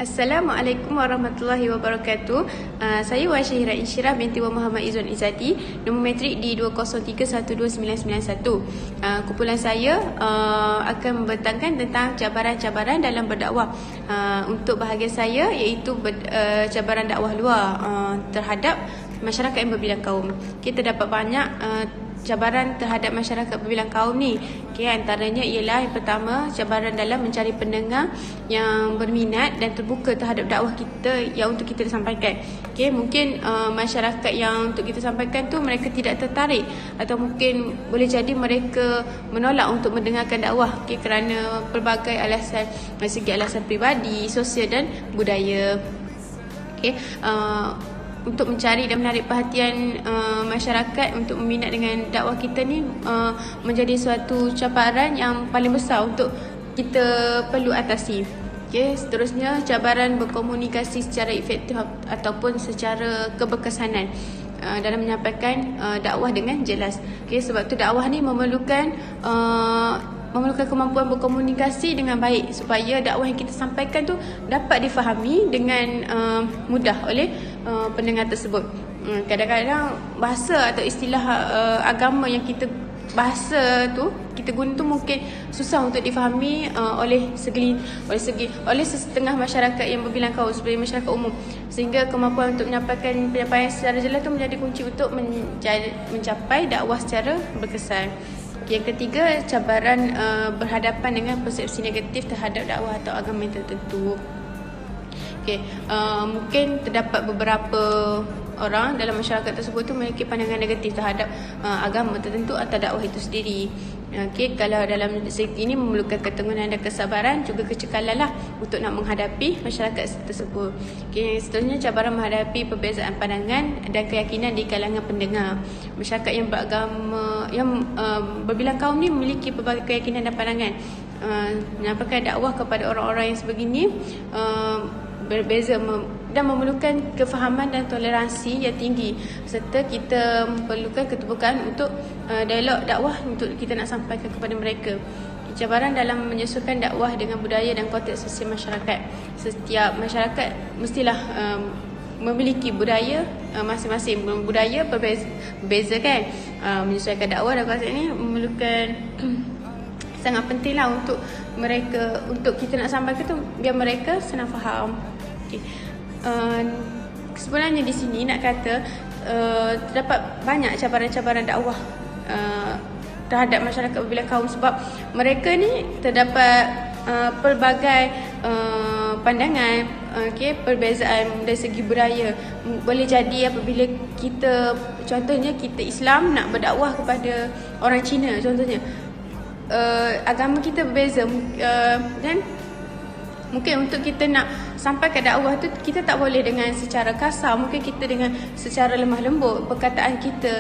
Assalamualaikum warahmatullahi wabarakatuh. Saya Wan Syahira Insyirah binti Wan Muhammad Izzuan Izzati, nombor matrik di 203129991. Kumpulan saya akan membentangkan tentang cabaran-cabaran dalam berdakwah. Untuk bahagian saya iaitu cabaran dakwah luar terhadap masyarakat yang berbilang kaum. Kita dapat banyak cabaran terhadap masyarakat berbilang kaum ni. Antaranya ialah yang pertama, cabaran dalam mencari pendengar yang berminat dan terbuka terhadap dakwah kita yang untuk kita sampaikan. Mungkin masyarakat yang untuk kita sampaikan tu mereka tidak tertarik, atau mungkin boleh jadi mereka menolak untuk mendengarkan dakwah kerana pelbagai alasan, dari segi alasan peribadi, sosial dan budaya. Untuk mencari dan menarik perhatian masyarakat untuk meminat dengan dakwah kita ni menjadi suatu cabaran yang paling besar untuk kita perlu atasi. Seterusnya, cabaran berkomunikasi secara efektif ataupun secara keberkesanan dalam menyampaikan dakwah dengan jelas. Sebab tu dakwah ni memerlukan kemampuan berkomunikasi dengan baik supaya dakwah yang kita sampaikan tu dapat difahami dengan mudah oleh pendengar tersebut. Kadang-kadang bahasa atau istilah agama yang kita kita guna tu mungkin susah untuk difahami oleh setengah masyarakat yang berbilang kaum, seperti masyarakat umum, sehingga kemampuan untuk menyampaikan penyampaian secara jelas tu menjadi kunci untuk mencapai dakwah secara berkesan. Yang ketiga, cabaran berhadapan dengan persepsi negatif terhadap dakwah atau agama tertentu. Mungkin terdapat beberapa orang dalam masyarakat tersebut tu memiliki pandangan negatif terhadap agama tertentu atau dakwah itu sendiri. Kalau dalam segi ini memerlukan keteguhan dan kesabaran, juga kecekalan lah untuk nak menghadapi masyarakat tersebut. Seterusnya, cabaran menghadapi perbezaan pandangan dan keyakinan di kalangan pendengar. Masyarakat yang beragama, yang berbilang kaum ni memiliki pelbagai keyakinan dan pandangan. Menyampaikan dakwah kepada orang-orang yang sebegini berbeza dan memerlukan kefahaman dan toleransi yang tinggi, serta kita memerlukan keterbukaan untuk dialog dakwah untuk kita nak sampaikan kepada mereka. Cabaran dalam menyesuaikan dakwah dengan budaya dan konteks sosial masyarakat. Setiap masyarakat mestilah memiliki budaya masing-masing. Budaya berbeza kan. Menyesuaikan dakwah dan konteks ini memerlukan sangat pentinglah untuk mereka, untuk kita nak sampaikan tu biar mereka senang faham. Sebenarnya di sini nak kata terdapat banyak cabaran-cabaran dakwah terhadap masyarakat berbilang kaum, sebab mereka ni terdapat pelbagai pandangan, perbezaan dari segi budaya. Boleh jadi apabila kita, contohnya kita Islam nak berdakwah kepada orang Cina, contohnya agama kita berbeza, dan mungkin untuk kita nak sampai ke dakwah tu, kita tak boleh dengan secara kasar, mungkin kita dengan secara lemah lembut. Perkataan kita,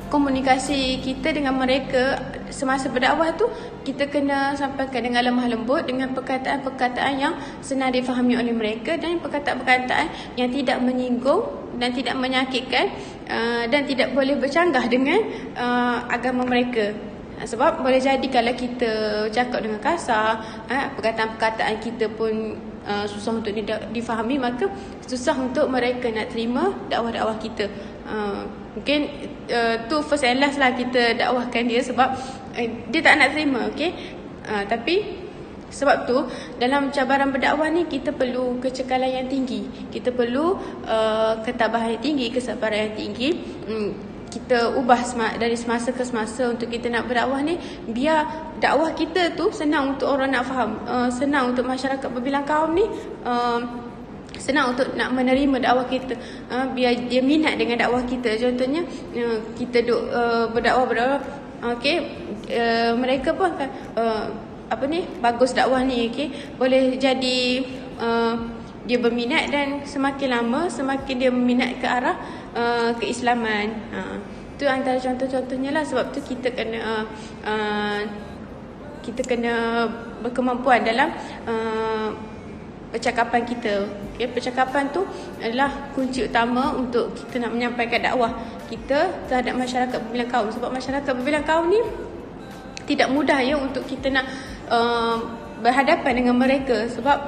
komunikasi kita dengan mereka semasa berdakwah tu, kita kena sampaikan dengan lemah lembut, dengan perkataan-perkataan yang senang difahami oleh mereka, dan perkataan-perkataan yang tidak menyinggung dan tidak menyakitkan, dan tidak boleh bercanggah dengan agama mereka. Sebab boleh jadi kalau kita cakap dengan kasar, perkataan-perkataan kita pun susah untuk difahami, maka susah untuk mereka nak terima dakwah-dakwah kita. Mungkin tu first and last lah kita dakwahkan dia, sebab dia tak nak terima. Tapi sebab tu dalam cabaran berdakwah ni kita perlu kecekalan yang tinggi, kita perlu ketabahan yang tinggi, kesabaran yang tinggi. Kita ubah dari semasa ke semasa untuk kita nak berdakwah ni, biar dakwah kita tu senang untuk orang nak faham, senang untuk masyarakat berbilang kaum ni, senang untuk nak menerima dakwah kita, biar dia minat dengan dakwah kita. Contohnya kita berdakwah, mereka pun akan bagus dakwah ni, boleh jadi dia berminat, dan semakin lama semakin dia meminat ke arah keislaman. Itu antara contoh-contohnya lah. Sebab tu kita kena berkemampuan dalam percakapan kita. Percakapan tu adalah kunci utama untuk kita nak menyampaikan dakwah kita terhadap masyarakat berbilang kaum. Sebab masyarakat berbilang kaum ni tidak mudah untuk kita nak berhadapan dengan mereka, sebab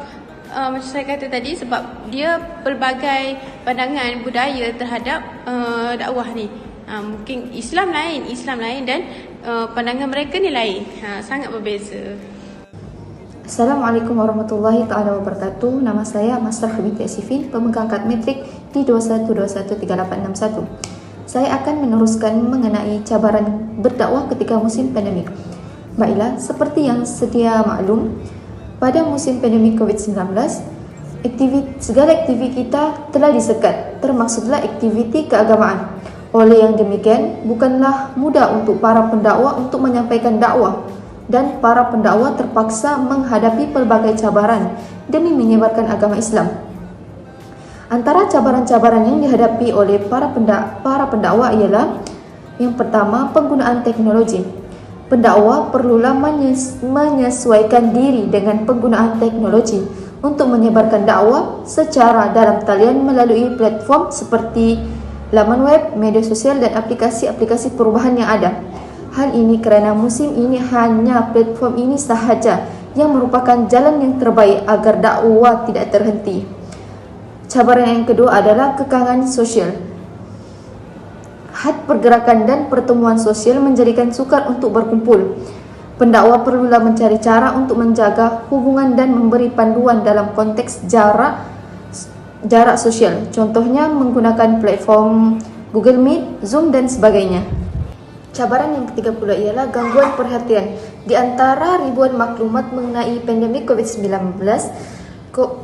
macam saya kata tadi, sebab dia pelbagai pandangan budaya terhadap dakwah ni. Mungkin Islam lain dan pandangan mereka ni lain. Sangat berbeza. Assalamualaikum warahmatullahi taala wabarakatuh. Nama saya Masrah binti Asifin, pemegang kad metrik di 21213861. Saya akan meneruskan mengenai cabaran berdakwah ketika musim pandemik. Baiklah, seperti yang sedia maklum, pada musim pandemik COVID-19, segala aktiviti kita telah disekat, termaksudlah aktiviti keagamaan. Oleh yang demikian, bukanlah mudah untuk para pendakwa untuk menyampaikan dakwah, dan para pendakwa terpaksa menghadapi pelbagai cabaran demi menyebarkan agama Islam. Antara cabaran-cabaran yang dihadapi oleh para pendakwa ialah: yang pertama, penggunaan teknologi. Pendakwa perlulah menyesuaikan diri dengan penggunaan teknologi untuk menyebarkan dakwah secara dalam talian melalui platform seperti laman web, media sosial dan aplikasi-aplikasi perubahan yang ada. Hal ini kerana musim ini hanya platform ini sahaja yang merupakan jalan yang terbaik agar dakwah tidak terhenti. Cabaran yang kedua adalah kekangan sosial. Had pergerakan dan pertemuan sosial menjadikan sukar untuk berkumpul. Pendakwa perlulah mencari cara untuk menjaga hubungan dan memberi panduan dalam konteks jarak sosial. Contohnya menggunakan platform Google Meet, Zoom dan sebagainya. Cabaran yang ketiga pula ialah gangguan perhatian. Di antara ribuan maklumat mengenai pandemik COVID-19,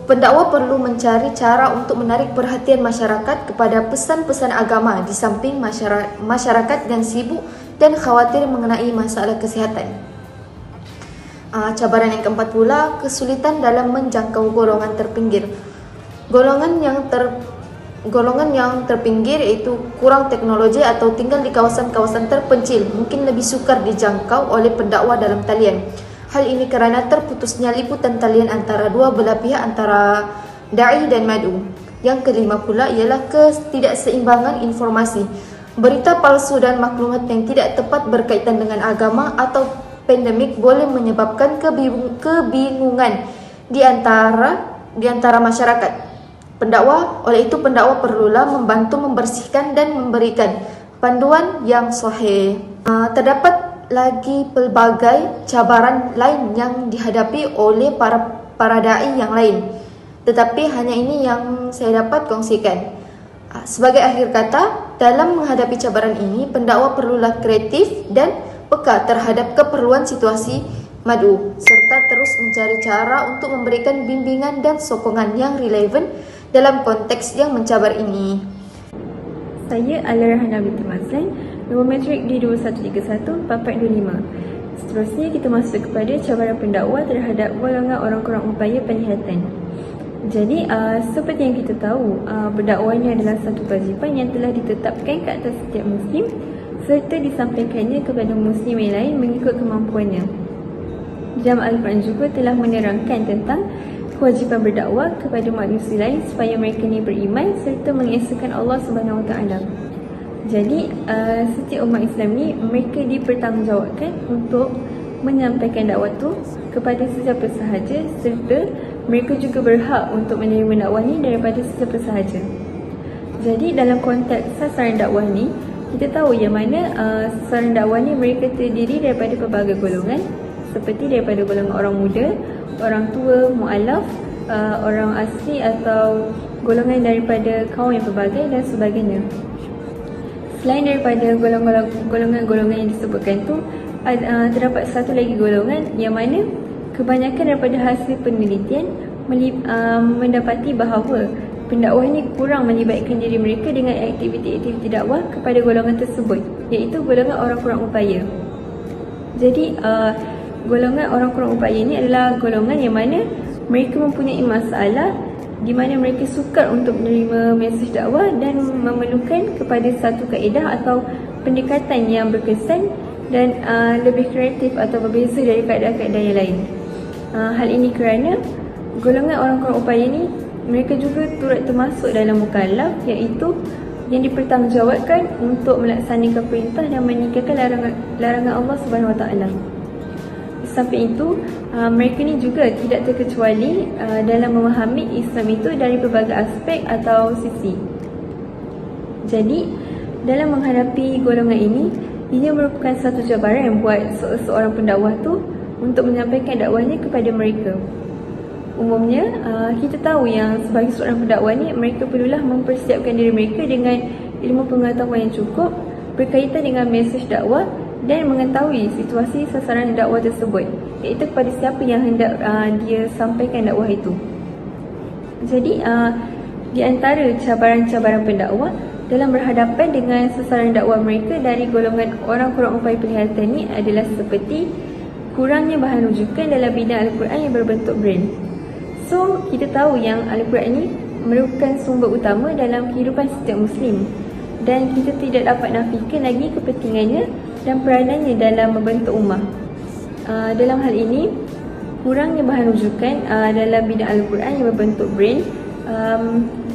pendakwa perlu mencari cara untuk menarik perhatian masyarakat kepada pesan-pesan agama di samping masyarakat yang sibuk dan khawatir mengenai masalah kesihatan. Cabaran yang keempat pula, kesulitan dalam menjangkau golongan terpinggir. Golongan yang terpinggir iaitu kurang teknologi atau tinggal di kawasan-kawasan terpencil mungkin lebih sukar dijangkau oleh pendakwa dalam talian. Hal ini kerana terputusnya liputan talian antara dua belah pihak, antara da'i dan mad'u. Yang kelima pula ialah ketidakseimbangan informasi. Berita palsu dan maklumat yang tidak tepat berkaitan dengan agama atau pandemik boleh menyebabkan kebingungan di antara masyarakat. Oleh itu pendakwa perlulah membantu membersihkan dan memberikan panduan yang sahih. Terdapat lagi pelbagai cabaran lain yang dihadapi oleh para da'i yang lain, tetapi hanya ini yang saya dapat kongsikan. Sebagai akhir kata, dalam menghadapi cabaran ini, pendakwa perlulah kreatif dan peka terhadap keperluan situasi mad'u, serta terus mencari cara untuk memberikan bimbingan dan sokongan yang relevan dalam konteks yang mencabar ini. Saya Al-Rahana binti Mazlan, nombor metrik di 21314425. Seterusnya kita masuk kepada cabaran pendakwa terhadap golongan orang kurang upaya penglihatan. Jadi seperti yang kita tahu, berdakwah ini adalah satu kewajipan yang telah ditetapkan ke atas setiap muslim serta disampaikannya kepada muslim yang lain mengikut kemampuannya. Dalam Al-Quran juga telah menerangkan tentang kewajipan berdakwah kepada manusia lain supaya mereka ni beriman serta mengesahkan Allah Subhanahu Wa Taala. Jadi setiap umat Islam ni mereka dipertanggungjawabkan untuk menyampaikan dakwah tu kepada sesiapa sahaja, serta mereka juga berhak untuk menerima dakwah ni daripada sesiapa sahaja. Jadi dalam konteks sasaran dakwah ni, kita tahu yang mana sasaran dakwah ni mereka terdiri daripada pelbagai golongan, seperti daripada golongan orang muda, orang tua, mu'alaf, orang asli atau golongan daripada kaum yang pelbagai dan sebagainya. Selain daripada golongan-golongan yang disebutkan tu, terdapat satu lagi golongan yang mana kebanyakan daripada hasil penelitian mendapati bahawa pendakwah ini kurang melibatkan diri mereka dengan aktiviti-aktiviti dakwah kepada golongan tersebut, iaitu golongan orang kurang upaya. Jadi golongan orang kurang upaya ini adalah golongan yang mana mereka mempunyai masalah di mana mereka sukar untuk menerima mesej dakwah dan memerlukan kepada satu kaedah atau pendekatan yang berkesan dan lebih kreatif atau berbeza dari kaedah-kaedah yang lain. Hal ini kerana golongan orang kurang upaya ini mereka juga turut termasuk dalam mukallaf, iaitu yang dipertanggungjawabkan untuk melaksanakan perintah dan meninggalkan larangan Allah Subhanahu Wa Taala. Samping itu, mereka ni juga tidak terkecuali dalam memahami Islam itu dari pelbagai aspek atau sisi. Jadi, dalam menghadapi golongan ini, ia merupakan satu cabaran yang buat seorang pendakwah tu untuk menyampaikan dakwahnya kepada mereka. Umumnya, kita tahu yang sebagai seorang pendakwah ni, mereka perlulah mempersiapkan diri mereka dengan ilmu pengetahuan yang cukup berkaitan dengan mesej dakwah dan mengetahui situasi sasaran dakwah tersebut, iaitu kepada siapa yang hendak dia sampaikan dakwah itu. Jadi, di antara cabaran-cabaran pendakwah dalam berhadapan dengan sasaran dakwah mereka dari golongan orang kurang upaya penglihatan ini adalah seperti kurangnya bahan rujukan dalam bidang Al-Quran yang berbentuk brand. So, kita tahu yang Al-Quran ini merupakan sumber utama dalam kehidupan setiap Muslim, dan kita tidak dapat nafikan lagi kepentingannya dan peranannya dalam membentuk ummah. Dalam hal ini, kurangnya bahan rujukan dalam bidang Al-Quran yang berbentuk brand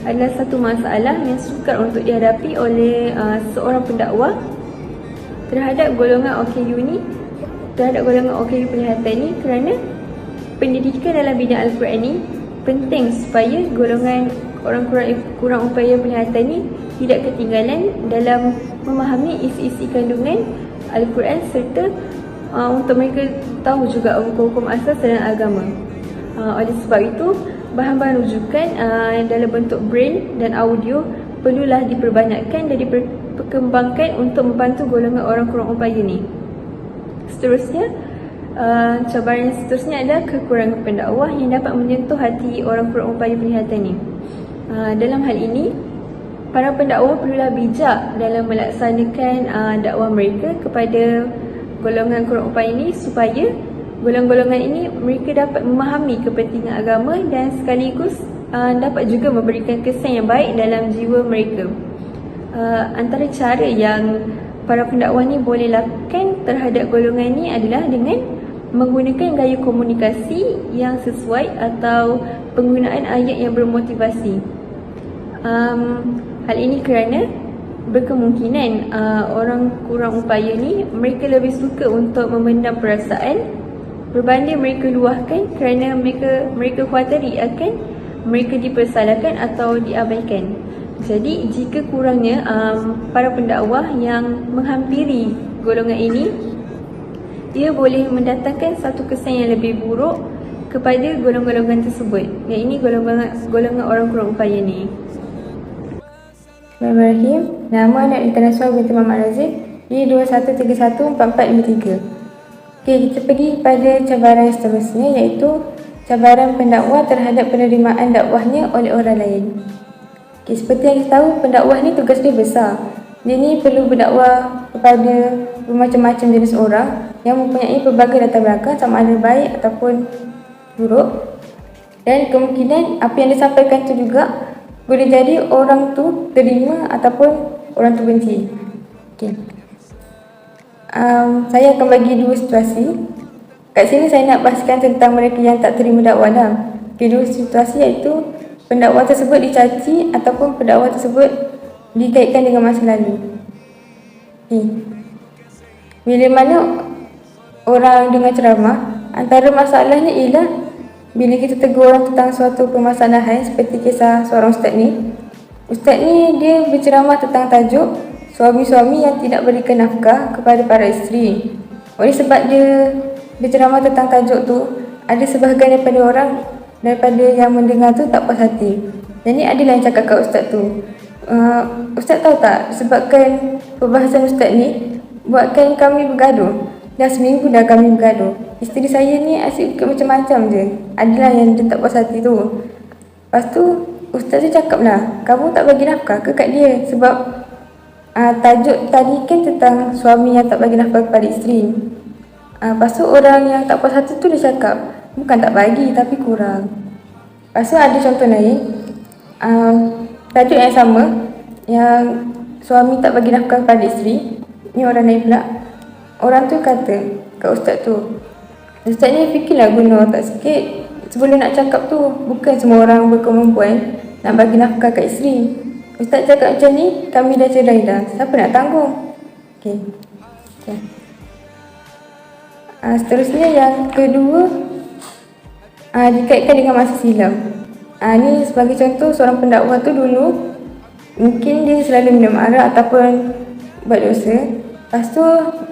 adalah satu masalah yang sukar untuk dihadapi oleh seorang pendakwah terhadap golongan OKU ni, terhadap golongan OKU penglihatan ni, kerana pendidikan dalam bidang Al-Quran ni penting supaya golongan orang kurang upaya penglihatan ni tidak ketinggalan dalam memahami isi-isi kandungan Al-Quran serta untuk mereka tahu juga hukum-hukum asas dalam agama. Oleh sebab itu, bahan-bahan rujukan dalam bentuk brand dan audio perlulah diperbanyakkan dan diperkembangkan untuk membantu golongan orang kurang upaya ni. Seterusnya, cabaran seterusnya adalah kekurangan pendakwah yang dapat menyentuh hati orang kurang upaya penglihatan ni. Dalam hal ini, para pendakwah perlulah bijak dalam melaksanakan dakwah mereka kepada golongan kurang upaya ini supaya golongan-golongan ini mereka dapat memahami kepentingan agama dan sekaligus dapat juga memberikan kesan yang baik dalam jiwa mereka. Antara cara yang para pendakwah ni boleh lakukan terhadap golongan ini adalah dengan menggunakan gaya komunikasi yang sesuai atau penggunaan ayat yang bermotivasi. Hal ini kerana berkemungkinan orang kurang upaya ni mereka lebih suka untuk memendam perasaan berbanding mereka luahkan kerana mereka khawatiri akan mereka dipersalahkan atau diabaikan. Jadi jika kurangnya para pendakwah yang menghampiri golongan ini, ia boleh mendatangkan satu kesan yang lebih buruk kepada golongan-golongan tersebut. Yang ini golongan orang kurang upaya ni. Bismillahirrahmanirrahim. Nama anak internasional binti Muhammad Razif di 21314453. Okey, kita pergi pada cabaran seterusnya, iaitu cabaran pendakwa terhadap penerimaan dakwahnya oleh orang lain. Okey, seperti yang kita tahu, pendakwah ni tugas dia besar. Dia ni perlu berdakwah kepada bermacam-macam jenis orang yang mempunyai pelbagai latar belakang, sama ada baik ataupun buruk. Dan kemungkinan apa yang disampaikan tu juga boleh jadi orang tu terima ataupun orang tu benci. Okay. Saya akan bagi dua situasi. Kat sini saya nak bahaskan tentang mereka yang tak terima dakwah lah. Okay, dua situasi iaitu pendakwa tersebut dicaci ataupun pendakwa tersebut dikaitkan dengan masa lalu. Okay. Bila mana orang dengar ceramah, antara masalahnya ialah bila kita tegur orang tentang suatu permasalahan, seperti kisah seorang ustaz ni. Ustaz ni dia berceramah tentang tajuk suami-suami yang tidak berikan nafkah kepada para isteri. Oleh sebab dia berceramah tentang tajuk tu, ada sebahagian daripada yang mendengar tu tak puas hati. Jadi adalah yang cakap kat ustaz tu, ustaz tahu tak, sebabkan perbahasan ustaz ni buatkan kami bergaduh. Dah seminggu dah kami bergaduh. Isteri saya ni asyik ikut macam-macam je. Adalah yang dia tak puas hati tu. Lepas tu ustaz tu cakap lah, kamu tak bagi nafkah ke kat dia? Sebab tajuk tadi kan tentang suami yang tak bagi nafkah kepada isteri. Lepas tu orang yang tak puas hati tu dia cakap, bukan tak bagi tapi kurang. Lepas tu ada contoh lain, tajuk yang sama, yang suami tak bagi nafkah kepada isteri. Ni orang lain pula. Orang tu kata kat ustaz tu, ustaz ni fikirlah guna otak sikit sebelum nak cakap tu. Bukan semua orang berkemampuan nak bagi nafkah kat isteri. Ustaz cakap macam ni, kami dah cerai dah, siapa nak tanggung? Okay. Seterusnya yang kedua, dikaitkan dengan masa silam. Ni sebagai contoh, seorang pendakwa tu dulu mungkin dia selalu minum arak ataupun buat dosa. Lepas tu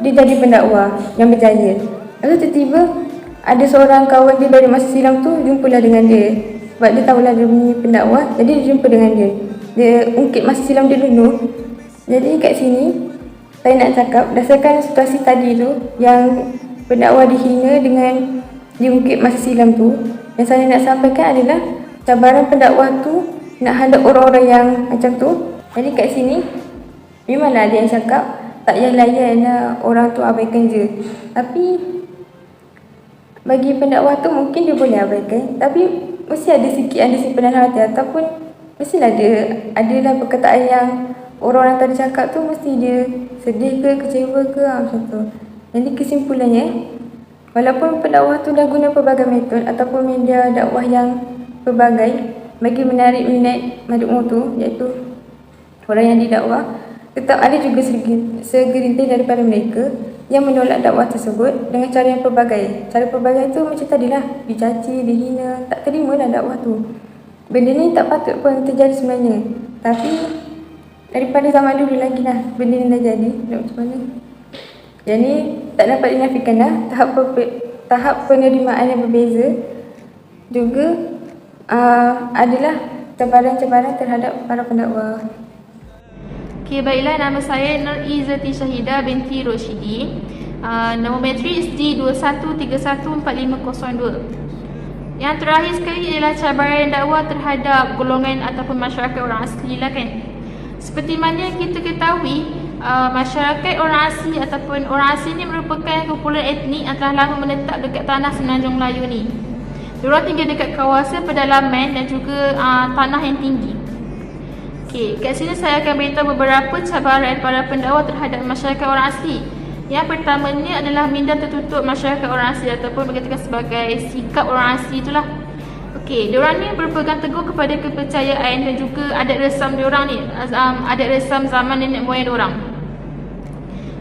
dia jadi pendakwa yang berjaya. Lepas tu tiba-tiba ada seorang kawan dia dari masa silam tu jumpalah dengan dia. Sebab dia tahulah dia punya pendakwa, jadi dia jumpa dengan dia. Dia ungkit masa silam dia dulu. Jadi kat sini saya nak cakap berdasarkan situasi tadi tu yang pendakwa dihina dengan diungkit masa silam tu, yang saya nak sampaikan adalah cabaran pendakwa tu nak hadap orang-orang yang macam tu. Jadi kat sini memanglah ada yang cakap tak payah layan orang tu, abaikan je. Tapi bagi pendakwa tu mungkin dia boleh abaikan, tapi mesti ada sikit ada simpanan hati, ataupun mestilah adalah perkataan yang orang-orang tadi cakap tu mesti dia sedih ke, kecewa ke, macam tu. Jadi kesimpulannya, walaupun pendakwa tu dah guna pelbagai metod ataupun media dakwah yang pelbagai bagi menarik minat mad'u tu, iaitu orang yang didakwa, tetap ada juga segerintir daripada mereka yang menolak dakwah tersebut dengan cara yang pelbagai. Cara pelbagai tu macam tadilah, dicaci, dihina, tak terimalah dakwah tu. Benda ni tak patut pun terjadi sebenarnya, tapi daripada zaman dulu lagi lah benda ni dah jadi, nak macam mana. Jadi tak dapat dinafikan lah tahap penerimaan yang berbeza juga adalah cabaran-cabaran terhadap para pendakwa. Okay, baiklah, nama saya Nur Izzati Syahidah binti Roshidi. Nombor matrik SD21314502. Yang terakhir sekali ialah cabaran dakwah terhadap golongan ataupun masyarakat orang asli lah kan. Seperti mana kita ketahui, masyarakat orang asli ataupun orang asli ni merupakan kumpulan etnik yang telah lama menetap dekat tanah Semenanjung Melayu ni. Diorang tinggal dekat kawasan pedalaman dan juga tanah yang tinggi. Okey, kat sini saya akan beritahu beberapa cabaran para pendakwa terhadap masyarakat orang asli. Yang pertamanya adalah minda tertutup masyarakat orang asli ataupun dikatakan sebagai sikap orang asli itulah. Okey, diorang ni berpegang teguh kepada kepercayaan dan juga adat resam diorang ni, adat resam zaman nenek moyang diorang.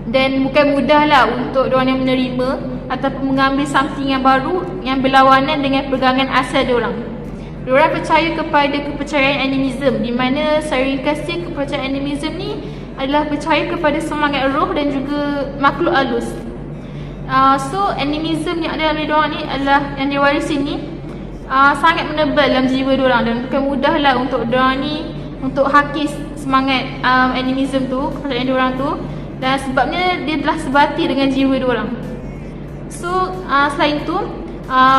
Dan bukan mudahlah untuk diorang yang menerima ataupun mengambil something yang baru yang berlawanan dengan pegangan asal diorang. Diorang percaya kepada kepercayaan animism, di mana secara ringkasnya kepercayaan animism ni adalah percaya kepada semangat roh dan juga makhluk halus. So animism yang ada dalam diri diorang ni adalah yang diwarisi ni sangat menebal dalam jiwa diorang, dan bukan mudahlah untuk diorang ni untuk hakis semangat animism tu, kepercayaan diorang tu, dan sebabnya dia telah sebati dengan jiwa diorang. So selain tu,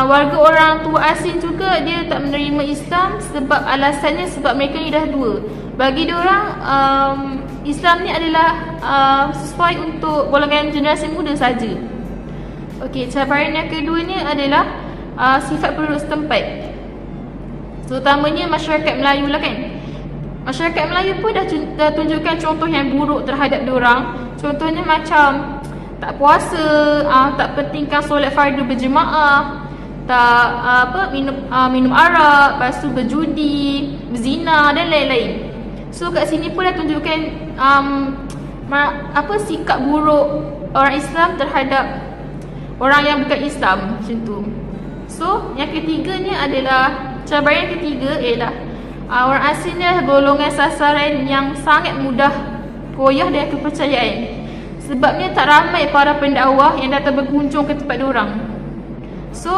warga orang tua asing juga dia tak menerima Islam sebab alasannya sebab mereka ni dah tua. Bagi diorang Islam ni adalah sesuai untuk golongan generasi muda saja. Okey, cabaran yang kedua ni adalah sifat penduduk setempat, terutamanya masyarakat Melayu lah kan. Masyarakat Melayu pun dah tunjukkan contoh yang buruk terhadap diorang. Contohnya macam tak puasa, tak pentingkan solat fardu berjemaah, tak minum arak, lepas tu berjudi, berzina dan lain-lain. So kat sini pun dah tunjukkan sikap buruk orang Islam terhadap orang yang bukan Islam macam tu. So yang ketiganya adalah cabaran yang ketiga ialah orang asing ni adalah golongan sasaran yang sangat mudah koyah dengan kepercayaan. Sebabnya tak ramai para pendakwah yang datang berkunjung ke tempat diorang. So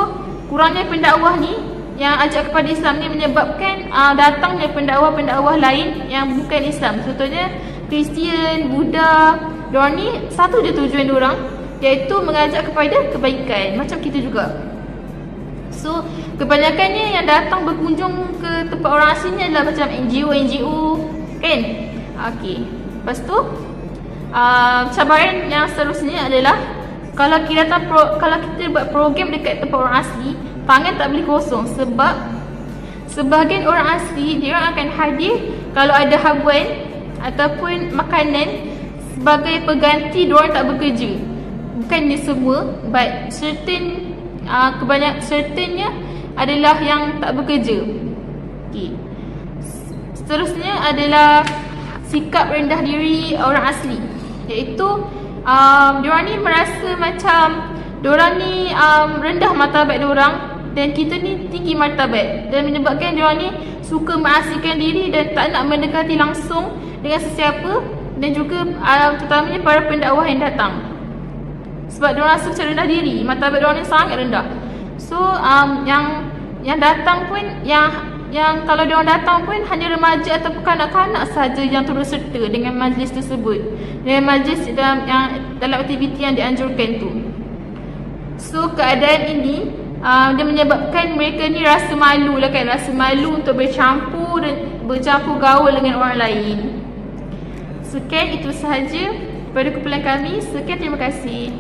kurangnya pendakwah ni yang ajak kepada Islam ni menyebabkan datangnya pendakwah-pendakwah lain yang bukan Islam. Contohnya Kristian, Buddha. Diorang ni satu je tujuan diorang, iaitu mengajak kepada kebaikan, macam kita juga. So kebanyakannya yang datang berkunjung ke tempat orang asing ni adalah macam NGO kan. Okey, lepas tu cabaran yang seterusnya adalah kalau kita buat program dekat tempat orang asli, tangan tak boleh kosong sebab sebahagian orang asli dia akan hadir kalau ada habuan ataupun makanan sebagai pengganti diorang tak bekerja. Bukan dia semua, but certainnya adalah yang tak bekerja. Okay. Seterusnya adalah sikap rendah diri orang asli, iaitu diorang ni merasa macam diorang ni rendah martabat diorang dan kita ni tinggi martabat, dan menyebabkan diorang ni suka mengasingkan diri dan tak nak mendekati langsung dengan sesiapa, dan juga terutamanya para pendakwah yang datang. Sebab diorang rasa macam rendah diri, martabat diorang ni sangat rendah. So yang datang pun, yang kalau diorang datang pun hanya remaja ataupun kanak-kanak saja yang turut serta dengan majlis tersebut, dengan majlis dalam aktiviti yang dianjurkan tu. So keadaan ini dia menyebabkan mereka ni rasa malu lah kan, rasa malu untuk bercampur gaul dengan orang lain. Sekian itu sahaja pada kumpulan kami. Sekian, terima kasih.